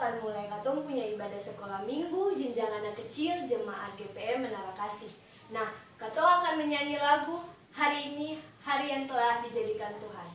akan mulai katong punya ibadah sekolah minggu jenjang anak kecil jemaat GPM Menara Kasih. Nah, katong akan menyanyi lagu Hari Ini Hari Yang Telah Dijadikan Tuhan.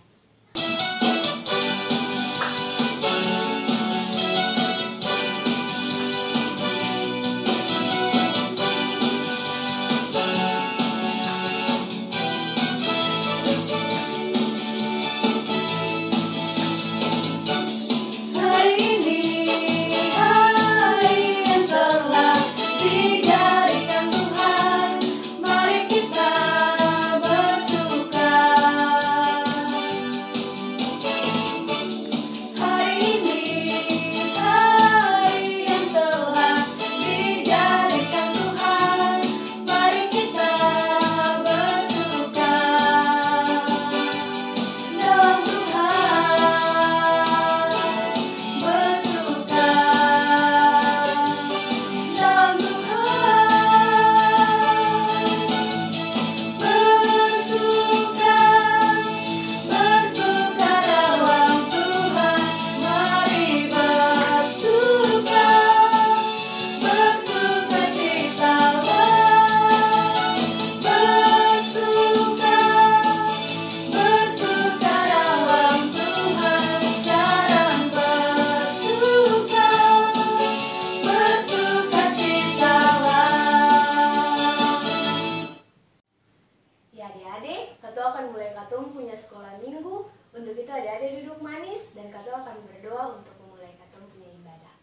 Katong akan mulai katong punya sekolah minggu. Untuk itu adik-adik duduk manis dan katong akan berdoa untuk memulai katong punya ibadah.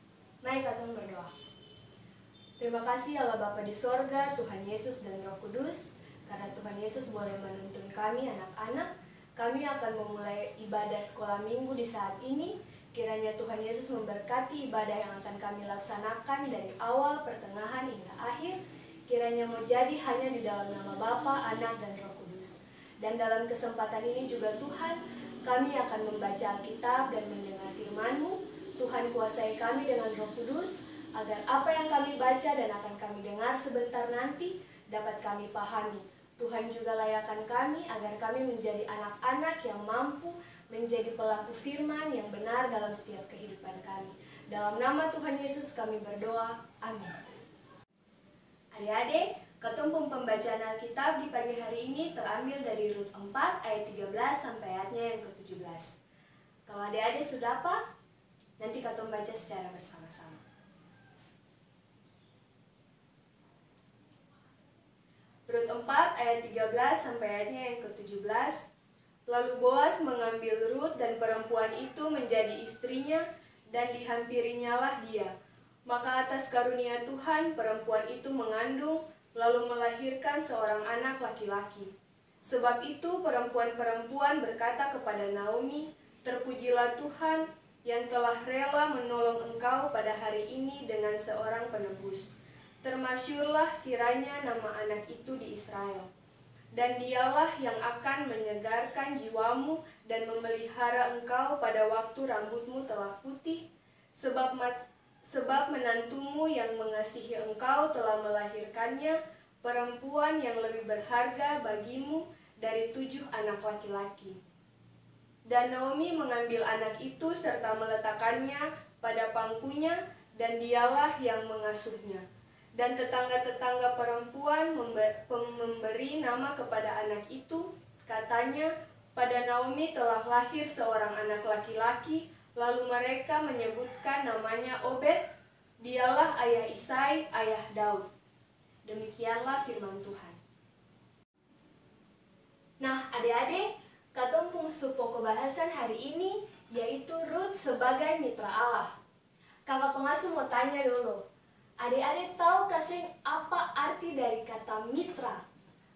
Mari katong berdoa. Terima kasih Allah Bapa di sorga, Tuhan Yesus dan Roh Kudus. Karena Tuhan Yesus boleh menuntun kami anak-anak, kami akan memulai ibadah sekolah minggu di saat ini. Kiranya Tuhan Yesus memberkati ibadah yang akan kami laksanakan dari awal, pertengahan hingga akhir. Kiranya mau jadi hanya di dalam nama Bapa, Anak, dan Roh Kudus. Dan dalam kesempatan ini juga Tuhan, kami akan membaca Alkitab dan mendengar firman-Mu. Tuhan kuasai kami dengan Roh Kudus, agar apa yang kami baca dan akan kami dengar sebentar nanti dapat kami pahami. Tuhan juga layakkan kami agar kami menjadi anak-anak yang mampu menjadi pelaku firman yang benar dalam setiap kehidupan kami. Dalam nama Tuhan Yesus kami berdoa. Amin. Adik-adik, ketumpung pembacaan Alkitab di pagi hari ini terambil dari Rut 4 ayat 13 sampai ayatnya yang ke-17. Kalau adik-adik sudah apa? Nanti ketum baca secara bersama-sama. Rut 4 ayat 13 sampai ayatnya yang ke-17. Lalu Boas mengambil Rut dan perempuan itu menjadi istrinya dan dihampirinyalah dia. Maka atas karunia Tuhan perempuan itu mengandung lalu melahirkan seorang anak laki-laki. Sebab itu perempuan-perempuan berkata kepada Naomi, "Terpujilah Tuhan yang telah rela menolong engkau pada hari ini dengan seorang penebus. Termasyurlah kiranya nama anak itu di Israel. Dan dialah yang akan menyegarkan jiwamu dan memelihara engkau pada waktu rambutmu telah putih, sebab menantumu yang mengasihi engkau telah melahirkannya, perempuan yang lebih berharga bagimu dari 7 anak laki-laki." Dan Naomi mengambil anak itu serta meletakkannya pada pangkunya, dan dialah yang mengasuhnya. Dan tetangga-tetangga perempuan memberi nama kepada anak itu, katanya, "Pada Naomi telah lahir seorang anak laki-laki." Lalu mereka menyebutkan namanya Obed, dialah ayah Isai, ayah Daud. Demikianlah firman Tuhan. Nah, adik-adik, katong pungsu pokok bahasan hari ini yaitu Rut sebagai mitra Allah. Kakak pengasuh mau tanya dulu, adik-adik tahu kasih apa arti dari kata mitra?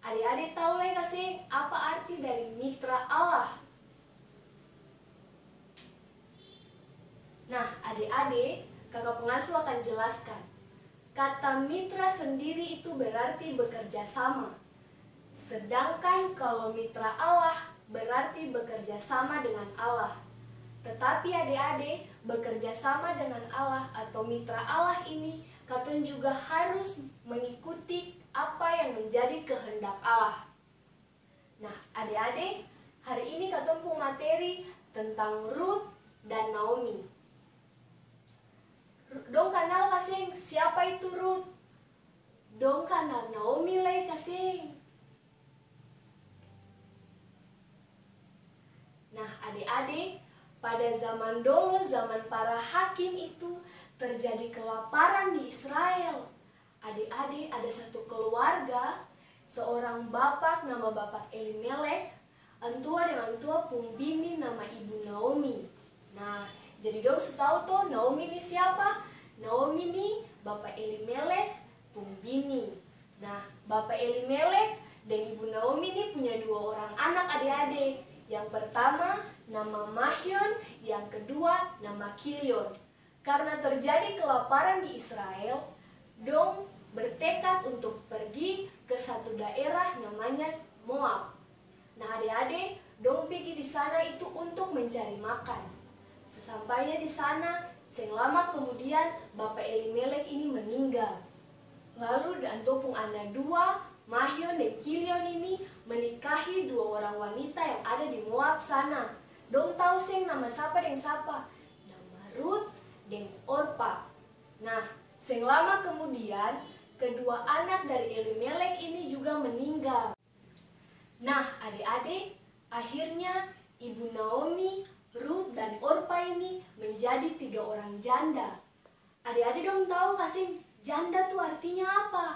Adik-adik tahu lah kasih apa arti dari mitra Allah? Nah, adik-adik, kakak pengasuh akan jelaskan. Kata mitra sendiri itu berarti bekerja sama. Sedangkan kalau mitra Allah berarti bekerja sama dengan Allah. Tetapi adik-adik, bekerja sama dengan Allah atau mitra Allah ini, katun juga harus mengikuti apa yang menjadi kehendak Allah. Nah, adik-adik, hari ini katun pun materi tentang Rut dan Naomi. kasing, siapa itu Ruth? Dong kenal Naomi leh kasing. Nah adik-adik, pada zaman dulu, zaman para hakim itu terjadi kelaparan di Israel. Adik-adik, ada satu keluarga, seorang bapak nama Bapak Elimelek, antua dengan tua pung bini nama Ibu Naomi. Nah, jadi dong setahu tuh Naomi ini siapa? Naomi ini Bapak Elimelek pung bini. Nah, Bapak Elimelek dan Ibu Naomi ini punya dua orang anak adik-adik. Yang pertama nama Mahlon, yang kedua nama Kilion. Karena terjadi kelaparan di Israel, dong bertekad untuk pergi ke satu daerah namanya Moab. Nah adik-adik, dong pergi di sana itu untuk mencari makan. Sesampainya di sana, selama kemudian Bapak Elimelek ini meninggal. Lalu dan topung anak dua, Mahlon dan Kilion ini menikahi dua orang wanita yang ada di Moab sana. Dong tahu sih nama siapa dan siapa? Nama Ruth dan Orpa. Nah, selama kemudian kedua anak dari Elimelek ini juga meninggal. Nah, adik-adik, akhirnya Ibu Naomi, Ruth dan Orpa ini menjadi 3 orang janda. Adik-adik dong tahu kasih janda tuh artinya apa?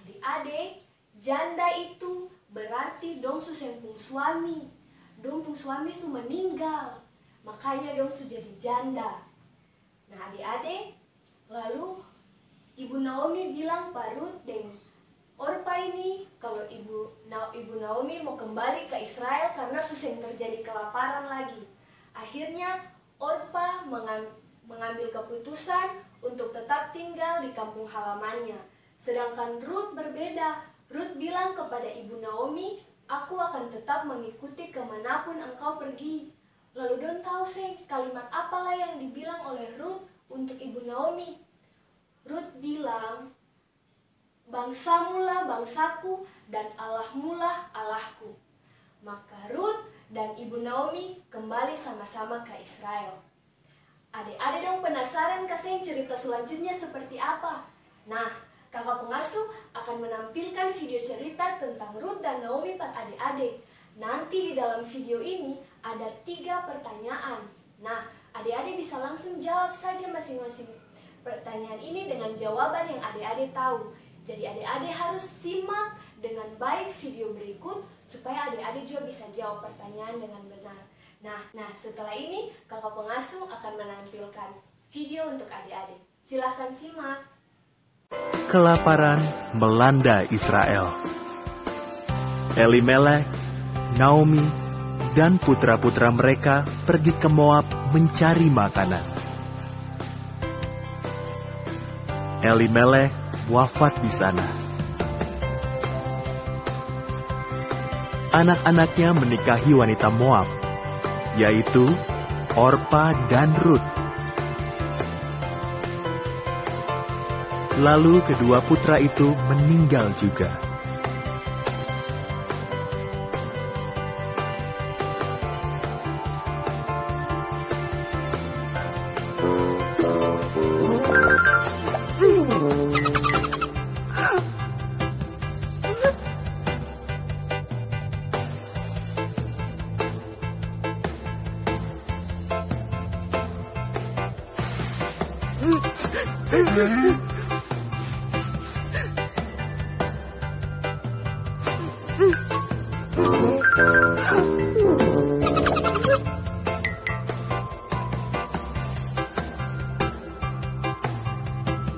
Adik-adik, janda itu berarti dong susempung suami. Dong pung suami su meninggal. Makanya dong su jadi janda. Nah adik-adik, lalu Ibu Naomi bilang Pak Ruth dan Orpa ini kalau Ibu Naomi mau kembali ke Israel karena susah terjadi kelaparan lagi. Akhirnya Orpa mengambil keputusan untuk tetap tinggal di kampung halamannya. Sedangkan Ruth berbeda. Ruth bilang kepada Ibu Naomi, aku akan tetap mengikuti kemanapun engkau pergi. Lalu don tahu sih kalimat apalah yang dibilang oleh Ruth untuk Ibu Naomi. Ruth bilang, bangsamu lah bangsaku dan Allahmu lah Allahku. Maka Ruth dan Ibu Naomi kembali sama-sama ke Israel. Adik-adik dong penasaran kasih cerita selanjutnya seperti apa? Nah, kakak pengasuh akan menampilkan video cerita tentang Ruth dan Naomi pada adik-adik. Nanti di dalam video ini ada 3 pertanyaan. Nah, adik-adik bisa langsung jawab saja masing-masing pertanyaan ini dengan jawaban yang adik-adik tahu. Jadi adik-adik harus simak dengan baik video berikut supaya adik-adik juga bisa jawab pertanyaan dengan benar. Nah, setelah ini kakak pengasuh akan menampilkan video untuk adik-adik. Silahkan simak. Kelaparan melanda Israel. Elimelek, Naomi, dan putra-putra mereka pergi ke Moab mencari makanan. Elimelek wafat di sana. Anak-anaknya menikahi wanita Moab, yaitu Orpa dan Ruth. Lalu kedua putra itu meninggal juga.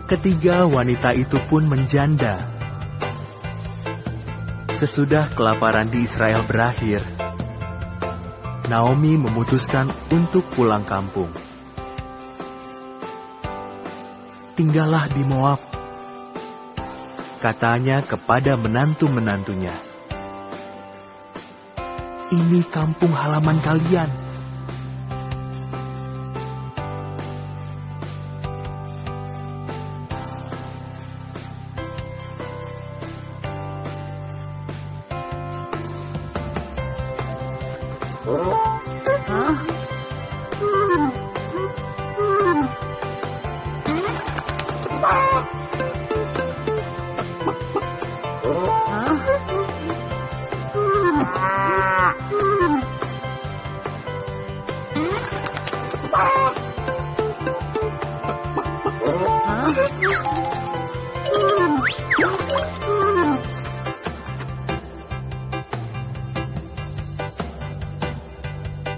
Ketiga wanita itu pun menjanda. Sesudah kelaparan di Israel berakhir, Naomi memutuskan untuk pulang kampung. Tinggallah di Moab, katanya kepada menantu-menantunya. Ini kampung halaman kalian.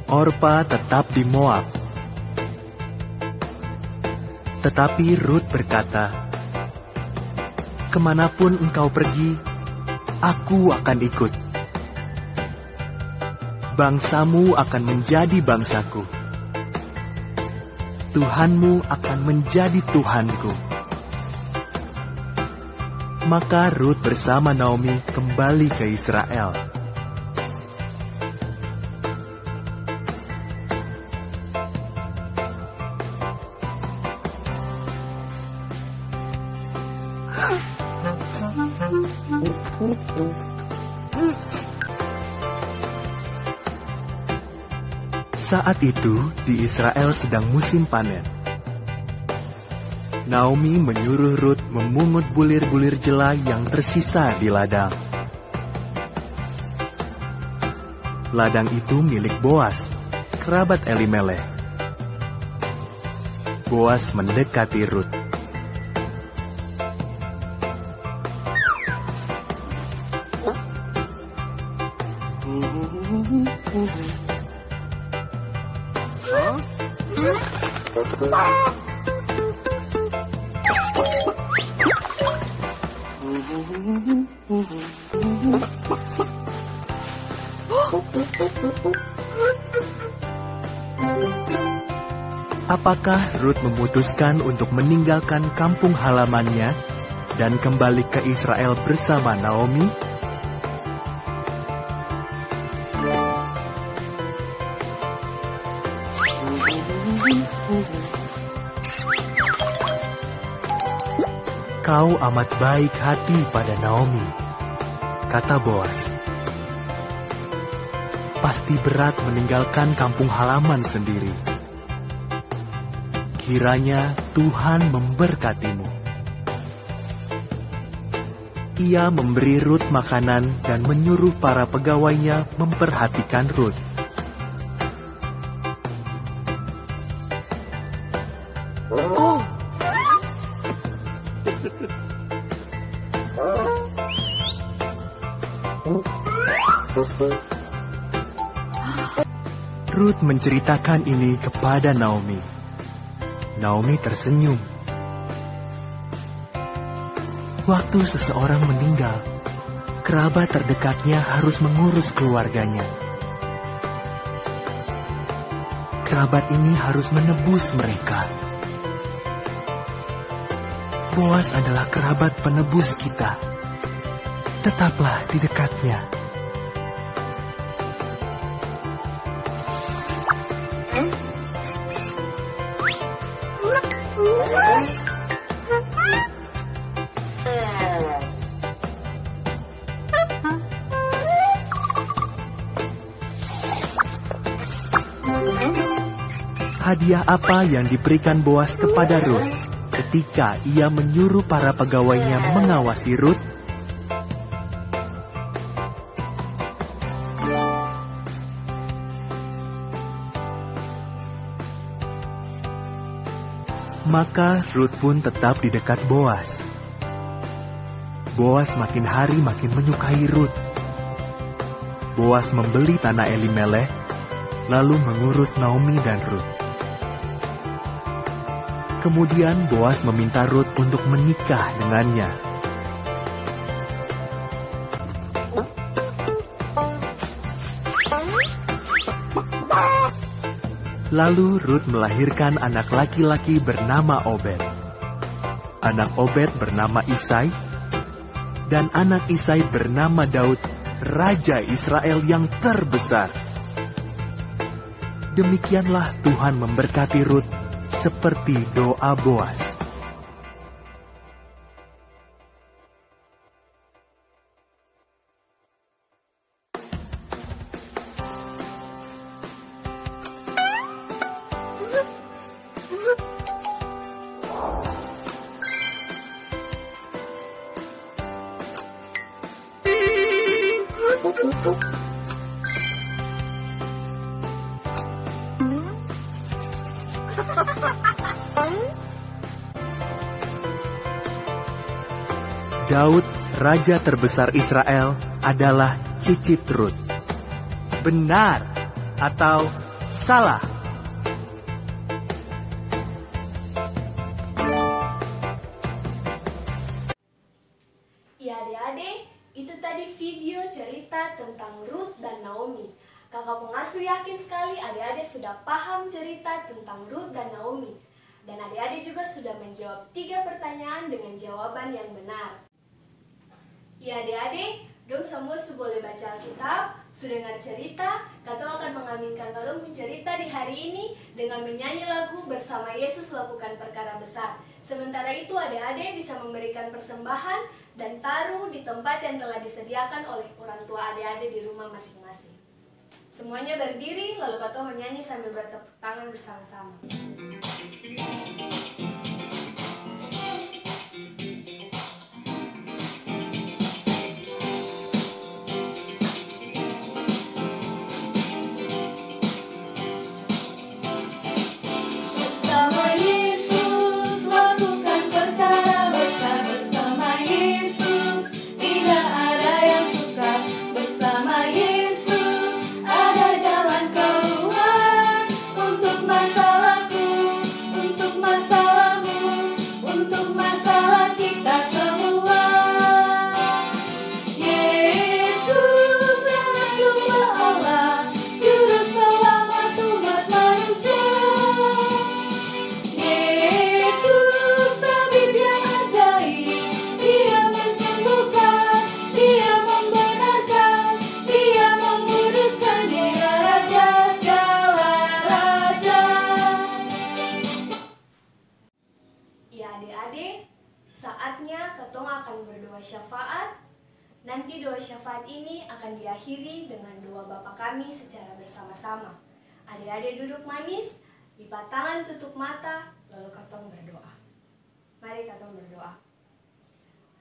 Orpa tetap di Moab. Tetapi Rut berkata, "Kemanapun engkau pergi, aku akan ikut. Bangsamu akan menjadi bangsaku. Tuhanmu akan menjadi Tuhanku." Maka Rut bersama Naomi kembali ke Israel. Saat itu, di Israel sedang musim panen. Naomi menyuruh Rut memungut bulir-bulir jela yang tersisa di ladang. Ladang itu milik Boas, kerabat Elimeleh. Boas mendekati Rut. Apakah Rut memutuskan untuk meninggalkan kampung halamannya dan kembali ke Israel bersama Naomi? "Kau amat baik hati pada Naomi," kata Boas. "Pasti berat meninggalkan kampung halaman sendiri. Kiranya Tuhan memberkatimu." Ia memberi Rut makanan dan menyuruh para pegawainya memperhatikan Rut. Rut menceritakan ini kepada Naomi. Naomi tersenyum. Waktu seseorang meninggal, kerabat terdekatnya harus mengurus keluarganya. Kerabat ini harus menebus mereka. Boas adalah kerabat penebus kita. Tetaplah di dekatnya. Hadiah apa yang diberikan Boas kepada Rut ketika ia menyuruh para pegawainya mengawasi Rut? Maka Rut pun tetap di dekat Boas. Boas makin hari makin menyukai Rut. Boas membeli tanah Elimeleh, lalu mengurus Naomi dan Rut. Kemudian Boas meminta Rut untuk menikah dengannya. Lalu Rut melahirkan anak laki-laki bernama Obed. Anak Obed bernama Isai, dan anak Isai bernama Daud, Raja Israel yang terbesar. Demikianlah Tuhan memberkati Rut seperti doa Boas. Daud, raja terbesar Israel, adalah cicit Rut. Benar atau salah? Ya adik-adik, itu tadi video cerita tentang Ruth dan Naomi. Kakak pengasuh yakin sekali adik-adik sudah paham cerita tentang Ruth dan Naomi. Dan adik-adik juga sudah menjawab 3 pertanyaan dengan jawaban yang benar. Ya adik-adik, dong semua boleh baca Alkitab, sudah dengar cerita, katong akan mengaminkan katong cerita di hari ini dengan menyanyi lagu Bersama Yesus Lakukan Perkara Besar. Sementara itu adik-adik bisa memberikan persembahan dan taruh di tempat yang telah disediakan oleh orang tua adik-adik di rumah masing-masing. Semuanya berdiri, lalu katong menyanyi sambil bertepuk tangan bersama-sama. Saatnya ketong akan berdoa syafaat. Nanti doa syafaat ini akan diakhiri dengan doa Bapa kami secara bersama-sama. Adik-adik duduk manis, lipat tangan, tutup mata, lalu ketong berdoa. Mari ketong berdoa.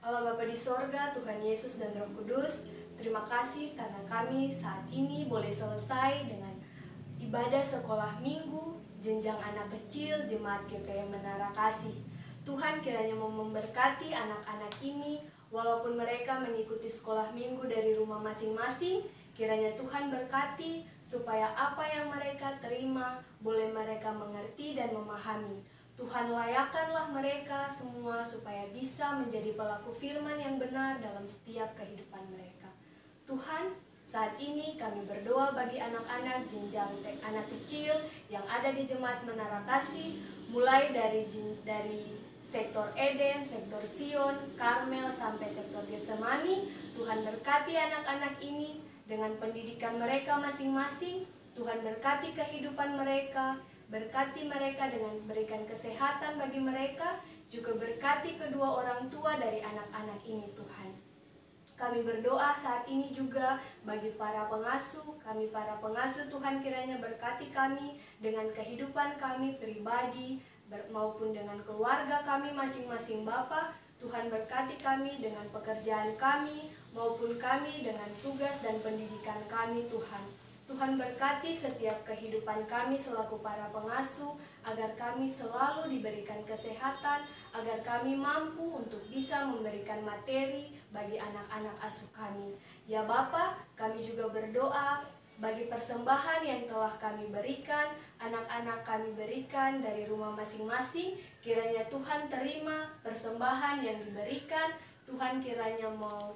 Allah Bapa di sorga, Tuhan Yesus dan Roh Kudus, terima kasih karena kami saat ini boleh selesai dengan ibadah sekolah minggu, jenjang anak kecil, Jemaat GPM Menara Kasih. Tuhan kiranya mau memberkati anak-anak ini, walaupun mereka mengikuti sekolah minggu dari rumah masing-masing, kiranya Tuhan berkati supaya apa yang mereka terima boleh mereka mengerti dan memahami. Tuhan layakkanlah mereka semua supaya bisa menjadi pelaku firman yang benar dalam setiap kehidupan mereka. Tuhan, saat ini kami berdoa bagi anak-anak jenjang anak kecil yang ada di Jemaat Menara Kasih, mulai dari sektor Eden, sektor Sion, Karmel, sampai sektor Getsemani. Tuhan berkati anak-anak ini dengan pendidikan mereka masing-masing. Tuhan berkati kehidupan mereka, berkati mereka dengan berikan kesehatan bagi mereka, juga berkati kedua orang tua dari anak-anak ini Tuhan. Kami berdoa saat ini juga bagi para pengasuh, Tuhan kiranya berkati kami dengan kehidupan kami pribadi, maupun dengan keluarga kami masing-masing Bapa. Tuhan berkati kami dengan pekerjaan kami, maupun kami dengan tugas dan pendidikan kami Tuhan. Tuhan berkati setiap kehidupan kami selaku para pengasuh, agar kami selalu diberikan kesehatan, agar kami mampu untuk bisa memberikan materi bagi anak-anak asuh kami. Ya Bapa, kami juga berdoa bagi persembahan yang telah kami berikan, anak-anak kami berikan dari rumah masing-masing. Kiranya Tuhan terima persembahan yang diberikan. Tuhan kiranya mau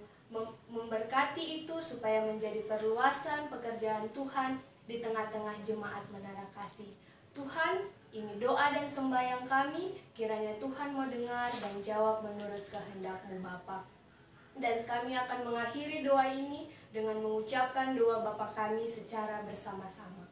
memberkati itu supaya menjadi perluasan pekerjaan Tuhan di tengah-tengah Jemaat Menara Kasih. Tuhan, ini doa dan sembahyang kami, kiranya Tuhan mau dengar dan jawab menurut kehendak-Mu Bapa. Dan kami akan mengakhiri doa ini dengan mengucapkan doa Bapa kami secara bersama-sama.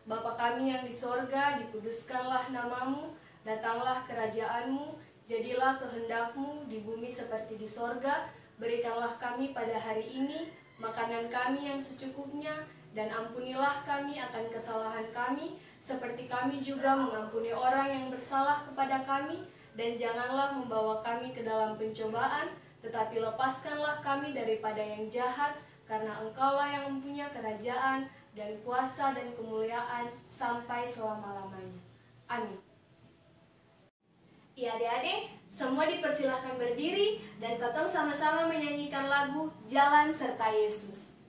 Bapa kami yang di sorga, dikuduskanlah nama-Mu, datanglah kerajaan-Mu, jadilah kehendak-Mu di bumi seperti di sorga. Berikanlah kami pada hari ini makanan kami yang secukupnya, dan ampunilah kami akan kesalahan kami, seperti kami juga mengampuni orang yang bersalah kepada kami. Dan janganlah membawa kami ke dalam pencobaan, tetapi lepaskanlah kami daripada yang jahat, karena Engkaulah yang mempunyai kerajaan dan kuasa dan kemuliaan sampai selama-lamanya. Amin. Ya adik-adik, Semua dipersilahkan berdiri dan katong sama-sama menyanyikan lagu Jalan Serta Yesus.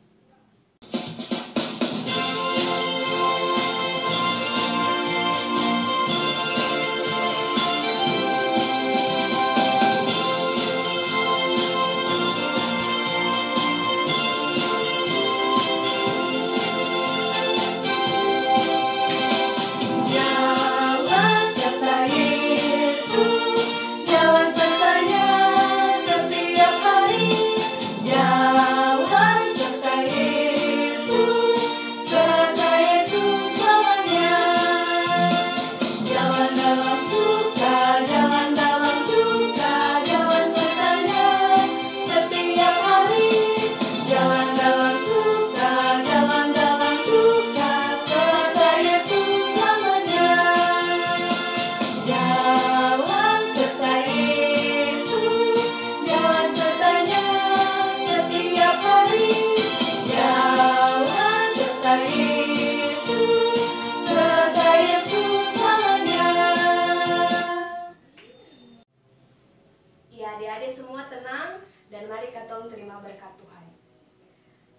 Adik-adik semua tenang dan mari katong terima berkat Tuhan.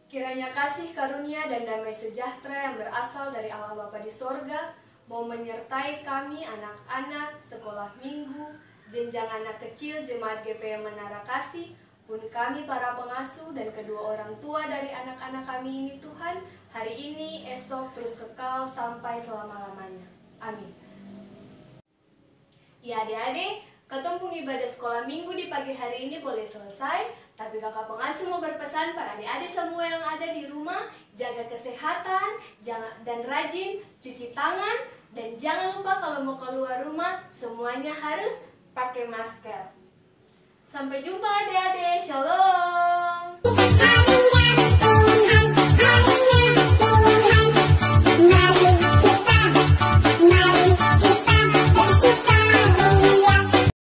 Kiranya kasih karunia dan damai sejahtera yang berasal dari Allah Bapa di sorga mau menyertai kami anak-anak sekolah minggu, jenjang anak kecil Jemaat GPM Menara Kasih, pun kami para pengasuh dan kedua orang tua dari anak-anak kami ini Tuhan, hari ini, esok, terus kekal sampai selama-lamanya. Amin. Ya adik-adik, ketemu ibadah sekolah minggu di pagi hari ini boleh selesai, tapi kakak pengasuh mau berpesan para adik-adik semua yang ada di rumah, jaga kesehatan, dan rajin cuci tangan, dan jangan lupa kalau mau keluar rumah, semuanya harus pakai masker. Sampai jumpa adik-adik.